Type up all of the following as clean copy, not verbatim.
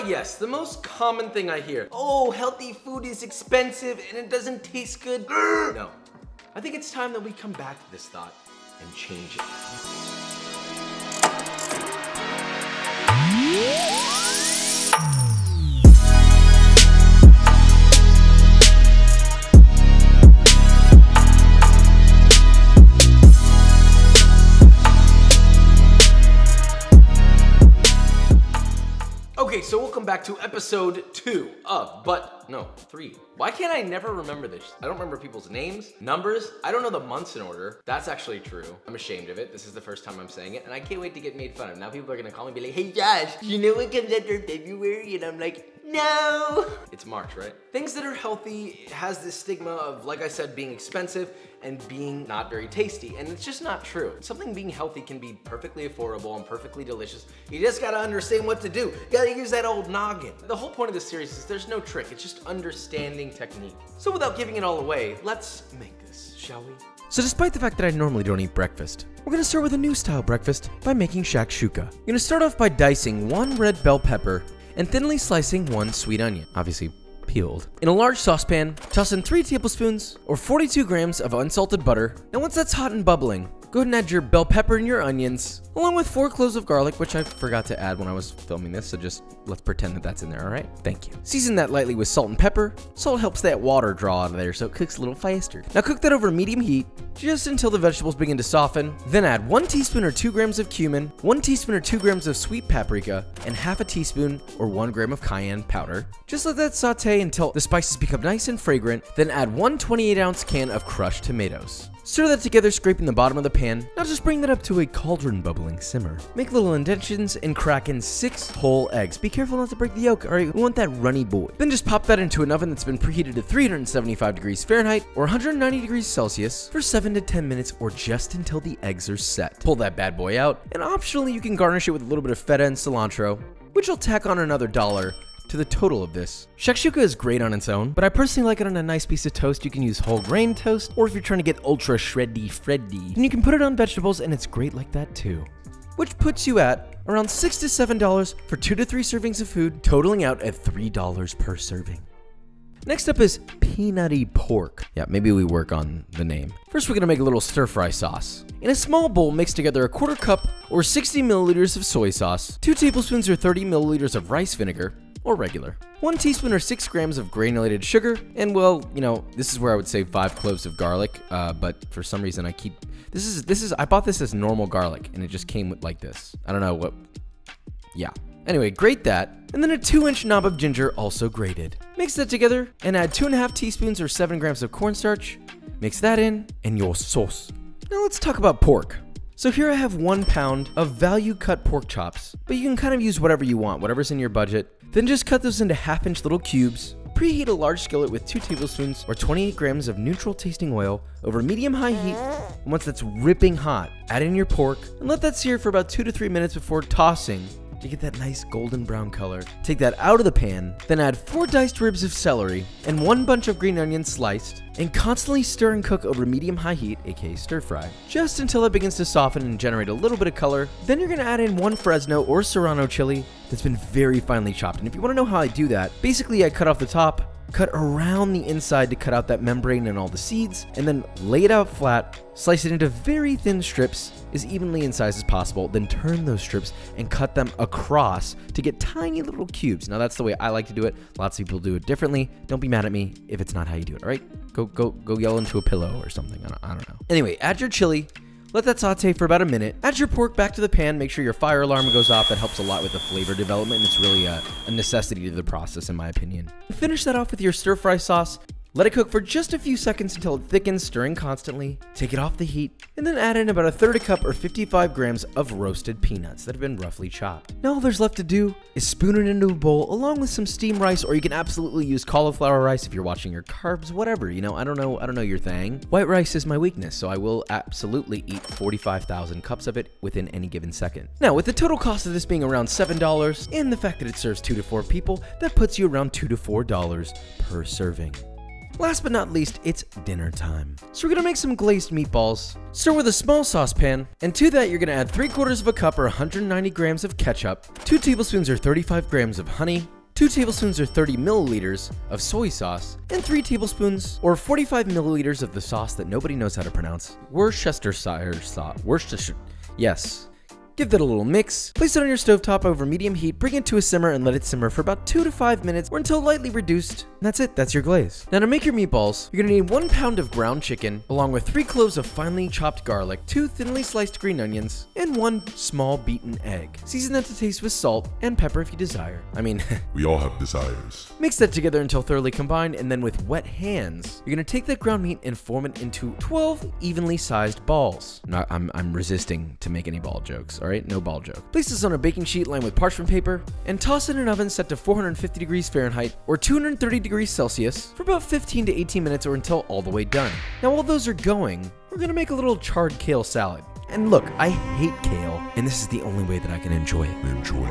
yes, the most common thing I hear. Oh, healthy food is expensive and it doesn't taste good. No, I think it's time that we come back to this thought and change it. Okay, so welcome back to episode 2 of, no, 3. Why can't I never remember this? I don't remember people's names, numbers. I don't know the months in order. That's actually true. I'm ashamed of it. This is the first time I'm saying it, and I can't wait to get made fun of. Now people are gonna call me and be like, hey Josh, you know what comes after February? And I'm like, no. It's March, right? Things that are healthy has this stigma of, like I said, being expensive and being not very tasty, and it's just not true. Something being healthy can be perfectly affordable and perfectly delicious. You just gotta understand what to do. You gotta use that old noggin. The whole point of this series is there's no trick, it's just understanding technique. So without giving it all away, let's make this, shall we? So despite the fact that I normally don't eat breakfast, we're gonna start with a new style breakfast by making shakshuka. You're gonna start off by dicing 1 red bell pepper and thinly slicing 1 sweet onion, obviously peeled. In a large saucepan, toss in 3 tablespoons or 42 grams of unsalted butter, and once that's hot and bubbling, go ahead and add your bell pepper and your onions, along with 4 cloves of garlic, which I forgot to add when I was filming this, so just let's pretend that that's in there, alright? Thank you. Season that lightly with salt and pepper. Salt helps that water draw out of there so it cooks a little faster. Now cook that over medium heat, just until the vegetables begin to soften. Then add 1 teaspoon or 2 grams of cumin, 1 teaspoon or 2 grams of sweet paprika, and half a teaspoon or 1 gram of cayenne powder. Just let that saute until the spices become nice and fragrant, then add 1 28-ounce can of crushed tomatoes. Stir that together, scraping the bottom of the pan. Now just bring that up to a cauldron bubbling simmer. Make little indentions and crack in 6 whole eggs. Be careful not to break the yolk, alright? We want that runny boy. Then just pop that into an oven that's been preheated to 375 degrees Fahrenheit or 190 degrees Celsius for 7 to 10 minutes or just until the eggs are set. Pull that bad boy out, and optionally you can garnish it with a little bit of feta and cilantro, which will tack on another $1 to the total of this. Shakshuka is great on its own, but I personally like it on a nice piece of toast. You can use whole grain toast, or if you're trying to get ultra shreddy freddy, then you can put it on vegetables and it's great like that too. Which puts you at around $6 to $7 for 2 to 3 servings of food, totaling out at $3 per serving. Next up is Peanuty Pork. Yeah, maybe we work on the name. First, we're gonna make a little stir-fry sauce. In a small bowl, mix together a 1/4 cup or 60 milliliters of soy sauce, 2 tablespoons or 30 milliliters of rice vinegar, or regular, 1 teaspoon or 6 grams of granulated sugar, and well, you know, this is where I would say 5 cloves of garlic, but for some reason I keep, I bought this as normal garlic, and it just came with like this. I don't know what, yeah. Anyway, grate that, and then a 2-inch knob of ginger, also grated. Mix that together, and add 2.5 teaspoons or 7 grams of cornstarch. Mix that in, and your sauce. Now let's talk about pork. So here I have 1 pound of value cut pork chops, but you can kind of use whatever you want, whatever's in your budget. Then just cut those into 1/2-inch little cubes. Preheat a large skillet with 2 tablespoons or 28 grams of neutral tasting oil over medium-high heat. And once that's ripping hot, add in your pork and let that sear for about 2 to 3 minutes before tossing to get that nice golden brown color. Take that out of the pan, then add 4 diced ribs of celery and 1 bunch of green onions sliced, and constantly stir and cook over medium-high heat, aka stir fry, just until it begins to soften and generate a little bit of color. Then you're gonna add in 1 Fresno or serrano chili that's been very finely chopped. And if you wanna know how I do that, basically I cut off the top, cut around the inside to cut out that membrane and all the seeds, and then lay it out flat, slice it into very thin strips, as evenly in size as possible, then turn those strips and cut them across to get tiny little cubes. Now that's the way I like to do it. Lots of people do it differently. Don't be mad at me if it's not how you do it, all right? Go yell into a pillow or something, I don't know. Anyway, add your chili, let that saute for about a minute. Add your pork back to the pan, make sure your fire alarm goes off. That helps a lot with the flavor development. It's really a necessity to the process in my opinion. Finish that off with your stir fry sauce. Let it cook for just a few seconds until it thickens, stirring constantly. Take it off the heat, and then add in about a 1/3 cup or 55 grams of roasted peanuts that have been roughly chopped. Now all there's left to do is spoon it into a bowl along with some steamed rice, or you can absolutely use cauliflower rice if you're watching your carbs, whatever, you know, I don't know your thing. White rice is my weakness, so I will absolutely eat 45,000 cups of it within any given second. Now, with the total cost of this being around $7, and the fact that it serves 2 to 4 people, that puts you around $2 to $4 per serving. Last but not least, it's dinner time. So we're gonna make some glazed meatballs. Start with a small saucepan, and to that you're gonna add 3/4 of a cup or 190 grams of ketchup, 2 tablespoons or 35 grams of honey, 2 tablespoons or 30 milliliters of soy sauce, and 3 tablespoons or 45 milliliters of the sauce that nobody knows how to pronounce. Worcestershire sauce. Worcestershire. Yes. Give that a little mix, place it on your stovetop over medium heat, bring it to a simmer and let it simmer for about 2 to 5 minutes or until lightly reduced. And that's it, that's your glaze. Now to make your meatballs, you're gonna need 1 pound of ground chicken, along with 3 cloves of finely chopped garlic, 2 thinly sliced green onions, and 1 small beaten egg. Season that to taste with salt and pepper if you desire. I mean, we all have desires. Mix that together until thoroughly combined, and then with wet hands, you're gonna take that ground meat and form it into 12 evenly sized balls. Now, I'm resisting to make any ball jokes, all right? No ball joke. Place this on a baking sheet lined with parchment paper and toss it in an oven set to 450 degrees Fahrenheit or 230 degrees Celsius for about 15 to 18 minutes or until all the way done. Now while those are going, we're gonna make a little charred kale salad. And look, I hate kale, and this is the only way that I can enjoy it. Enjoy.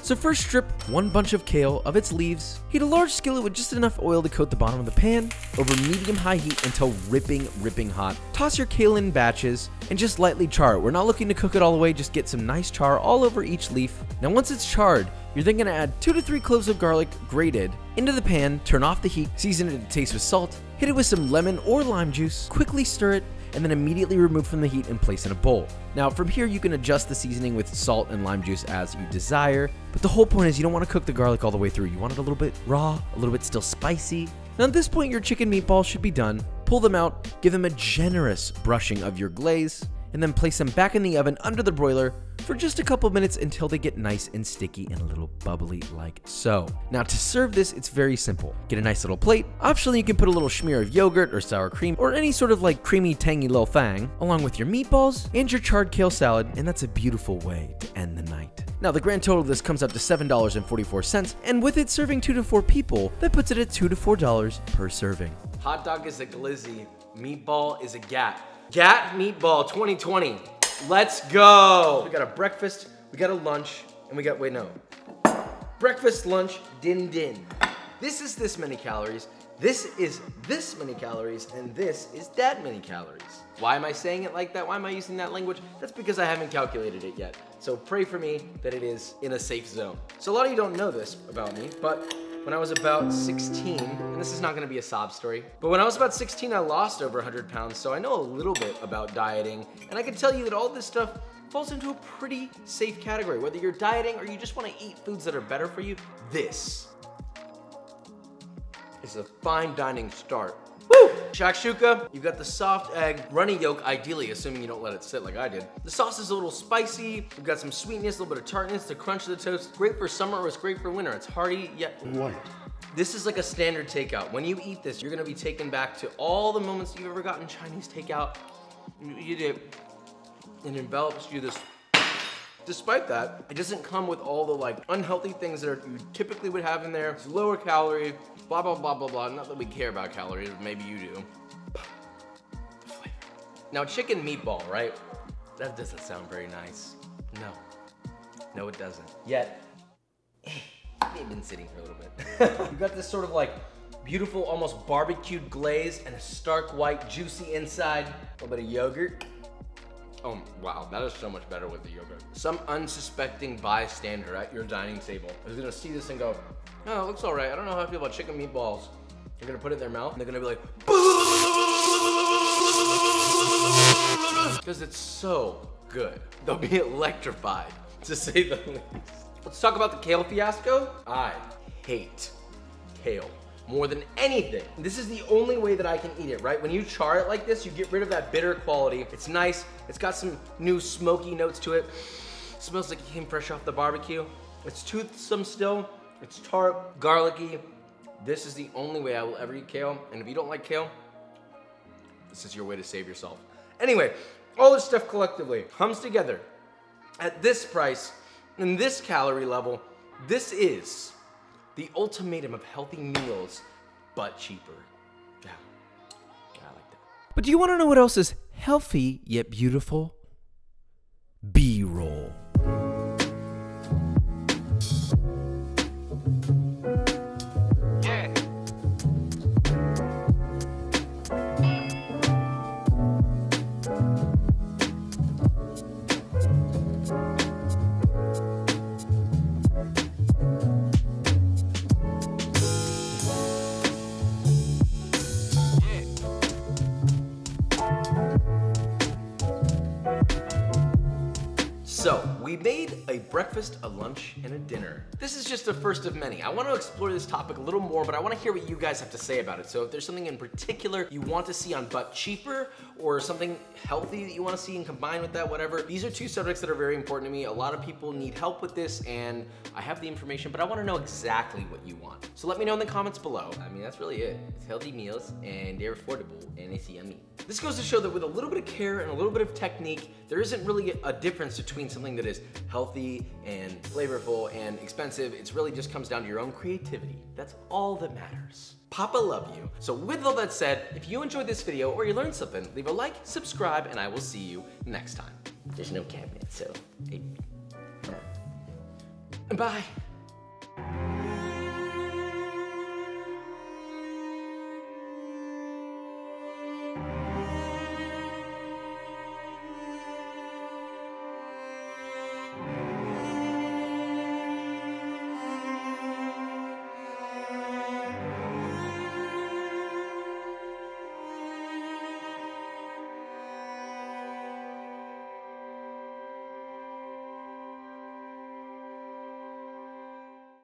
So first strip 1 bunch of kale of its leaves, heat a large skillet with just enough oil to coat the bottom of the pan, over medium-high heat until ripping hot. Toss your kale in batches and just lightly char it. We're not looking to cook it all the way, just get some nice char all over each leaf. Now once it's charred, you're then gonna add 2 to 3 cloves of garlic grated into the pan, turn off the heat, season it to taste with salt, hit it with some lemon or lime juice, quickly stir it, and then immediately remove from the heat and place in a bowl. Now from here you can adjust the seasoning with salt and lime juice as you desire, but the whole point is you don't want to cook the garlic all the way through. You want it a little bit raw, a little bit still spicy. Now at this point your chicken meatballs should be done. Pull them out, give them a generous brushing of your glaze, and then place them back in the oven under the broiler for just a couple minutes until they get nice and sticky and a little bubbly like so. Now to serve this, it's very simple. Get a nice little plate. Optionally, you can put a little smear of yogurt or sour cream or any sort of like creamy, tangy little thing along with your meatballs and your charred kale salad, and that's a beautiful way to end the night. Now the grand total of this comes up to $7.44, and with it serving 2 to 4 people, that puts it at $2 to $4 per serving. Hot dog is a glizzy, meatball is a gat. Gat Meatball 2020. Let's go. We got a breakfast, we got a lunch, and we got, wait, no. Breakfast, lunch, din. This is this many calories, this is this many calories, and this is that many calories. Why am I saying it like that? Why am I using that language? That's because I haven't calculated it yet. So pray for me that it is in a safe zone. So a lot of you don't know this about me, but when I was about 16, and this is not gonna be a sob story, but when I was about 16, I lost over 100 pounds, so I know a little bit about dieting, and I can tell you that all this stuff falls into a pretty safe category. Whether you're dieting or you just wanna eat foods that are better for you, this is a fine dining start. Woo! Shakshuka, you've got the soft egg, runny yolk, ideally, assuming you don't let it sit like I did. The sauce is a little spicy, we've got some sweetness, a little bit of tartness, the crunch of the toast. Great for summer or it's great for winter. It's hearty yet light. This is like a standard takeout. When you eat this, you're gonna be taken back to all the moments you've ever gotten Chinese takeout. You eat it, it envelops you this. Despite that, it doesn't come with all the like unhealthy things that you typically would have in there. It's lower calorie, blah, blah, blah, blah, blah. Not that we care about calories, maybe you do. The flavor. Now chicken meatball, right? That doesn't sound very nice. No, it doesn't. Yet, they've been sitting for a little bit. You got this sort of like beautiful, almost barbecued glaze and a stark white, juicy inside. A little bit of yogurt. Oh, wow, that is so much better with the yogurt. Some unsuspecting bystander at your dining table is gonna see this and go, oh, it looks all right. I don't know how I feel about chicken meatballs. They're gonna put it in their mouth and they're gonna be like, because it's so good. They'll be electrified, to say the least. Let's talk about the kale fiasco. I hate kale more than anything. This is the only way that I can eat it, right? When you char it like this, you get rid of that bitter quality. It's nice, it's got some new smoky notes to it. It smells like it came fresh off the barbecue. It's toothsome still, it's tart, garlicky. This is the only way I will ever eat kale, and if you don't like kale, this is your way to save yourself. Anyway, all this stuff collectively comes together at this price, and this calorie level. This is the ultimatum of healthy meals, but cheaper. Yeah, I like that. But do you want to know what else is healthy yet beautiful? B-roll. So, we made a breakfast, a lunch, and a dinner. This is just the first of many. I want to explore this topic a little more, but I want to hear what you guys have to say about it. So if there's something in particular you want to see on but cheaper, or something healthy that you want to see and combine with that, whatever, these are two subjects that are very important to me. A lot of people need help with this, and I have the information, but I want to know exactly what you want. So let me know in the comments below. I mean, that's really it. It's healthy meals, and they're affordable, and it's yummy. This goes to show that with a little bit of care and a little bit of technique, there isn't really a difference between something that is healthy and flavorful and expensive. It really just comes down to your own creativity. That's all that matters. Papa love you. So with all that said, if you enjoyed this video or you learned something, leave a like, subscribe, and I will see you next time. There's no cabinet, so... Bye.